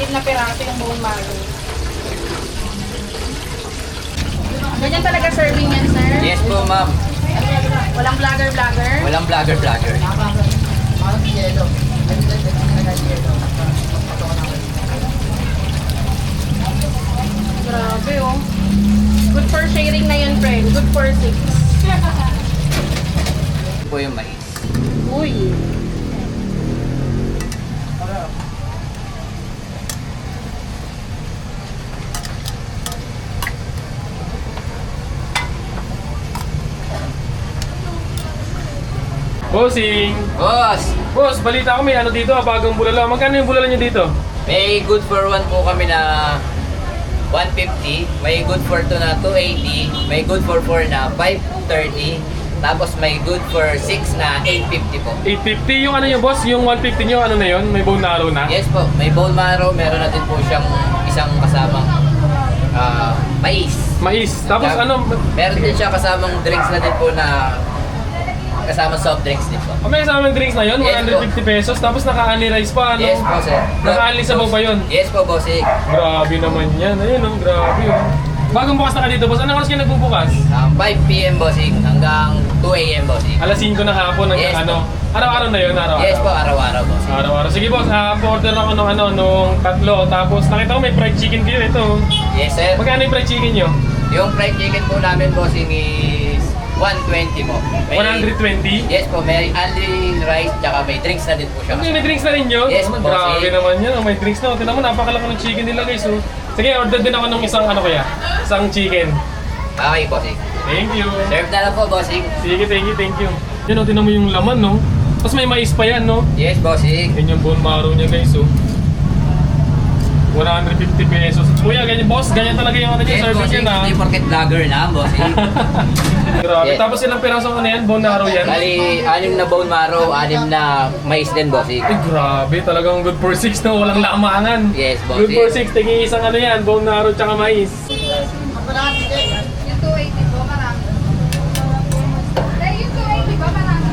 6 na piraso yung bone marrow. Ganyan talaga serving yan, sir? Yes po, ma'am. Walang vlogger-vlogger? Walang vlogger-vlogger. Grabe, oh. Good for sharing na yun, friend. Good for 6. Po yung mais. Uy. Bossing! Boss, Boss, balita ko may ano dito, bagong bulalo. Magkano yung bulalo nyo dito? may good for 1 po kami na 150. May good for 2 na 280. May good for 4 na 530. Tapos may good for 6 na 850 po. 850 yung ano nyo, boss? Yung 150 nyo, ano na yun? May bone marrow na? Yes po, may bone marrow. Meron na din po siyang isang kasamang mais. Mais. Tapos ano? Meron din siya kasamang drinks na din po na kasamang soft drinks din po. May kasamang drinks na yun, Yes, 150 pesos. Tapos naka-ani rice pa, ano? Yes po, sir. Naka-ani sabaw pa yun? Yes po, bossing. Grabe naman yan. Ayun, oh, grabe yun. Bagong bukas na ka dito, boss. Anong oras kayo nagbubukas? 5 p.m. bossing hanggang 2 a.m. bossing. Alas 5 na hapon hanggang Yes, ano? Araw-araw na yun, araw-araw. Yes po, araw-araw bossing. Araw-araw. Sige boss, order ako nung tatlo. Tapos nakita ko may fried chicken kayo. Ito. Yes, sir. Magkano yung fried chicken nyo? Yung fried chicken po namin bossing is 120 po. 120? Yes po, may only rice tsaka may drinks na din po siya. May drinks na rin yun? Yes, boss. Grabe naman yan. May drinks na. Tignan mo, napakalaki ng chicken nila guys. So, sige, order din ako ng isang ano kaya? Isang chicken. Okay, bossing. Thank you. Serve na lang po, bossing. Sige, thank you. Yan o, tignan mo yung laman, no? Tapos may mais pa yan, no? Yes, bossing. Yan yung bone marrow niya guys, oh. 150 pesos. Kuya, ganyan, boss, ganyan talaga yung ano niya, Yes, service bossing. yan, ha? Hindi porket vlogger na, bossing. Grabe. Yes. Tapos ilang piraso ano yan? Bone marrow yan? Bali, 6 na bone marrow, 6 na mais din, bossing. Ay, grabe. Talagang good for 6 na walang lamangan. Yes, boss. Good for 6. Tingin isang ano yan, bone marrow tsaka mais. Yung 280 po, marami. Yung 280 ba, marami?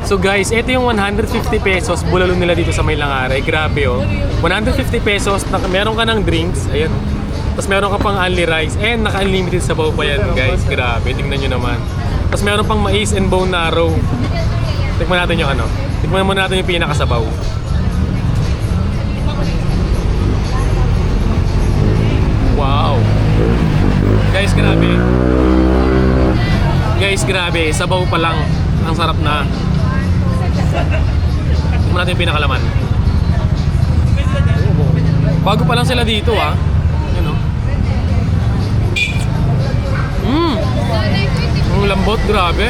So guys, ito yung 150 pesos bulalo nila dito sa May Langaray. Grabe oh. 150 pesos, meron ka ng drinks. Ayan. Tapos meron ka pang only rice. And naka-unlimited sabaw pa yan guys. Grabe, tingnan nyo naman. Tapos meron pang mais and bone marrow. Tikman natin yung ano. Tikman muna natin yung pinakasabaw. Wow. Guys, grabe. Guys, grabe. Sabaw pa lang. Ang sarap na. Tignan natin yung pinakalaman. Bago pa lang sila dito ah. Yun oh. Ang lambot, grabe.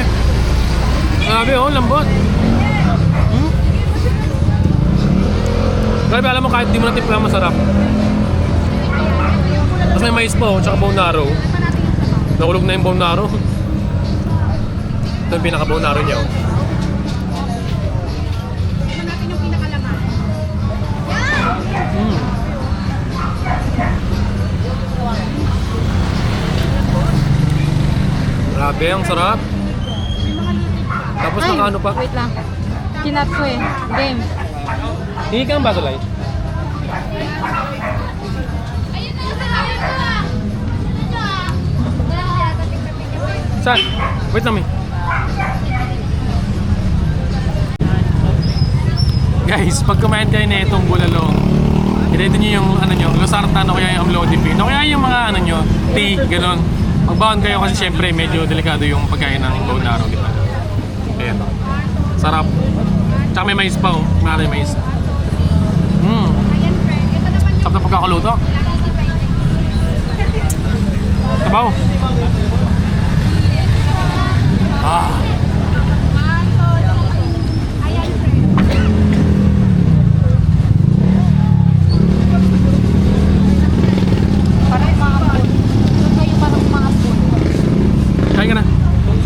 Grabe oh, lambot. Grabe, alam mo kahit di mo natin pala masarap. Tapos may mais pa oh, tsaka bone marrow. Nakulog na yung bone marrow. Ito yung pinaka bone marrow niya oh. Grabe, ang sarap. Tapos naka ano pa? Wait lang. Kinat ko eh. Game. Hingi ka ng baso, Lai. Saan? Wait lang, Guys, pag kumain kayo na itong bulalo, i-ready nyo yung ano nyo, losartan o kaya yung amlodipine o kaya yung mga ano nyo, tea, ganun. Magbaon kayo kasi syempre medyo delikado yung pagkain ng bone marrow, di ba? Ayan. Sarap. Tsaka may mais pa oh. May mais. Sarap na pagkakaluto. Sabaw. Ah. Parang mga pool. Ito kayo parang mga pool. Kain ka na.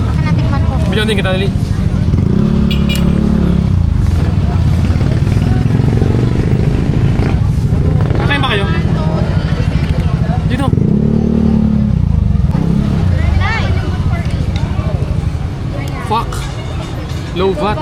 Baka natikman ko. Bigyan din kita, Dali. Kakain ba kayo? Dito. Fuck. Low fat.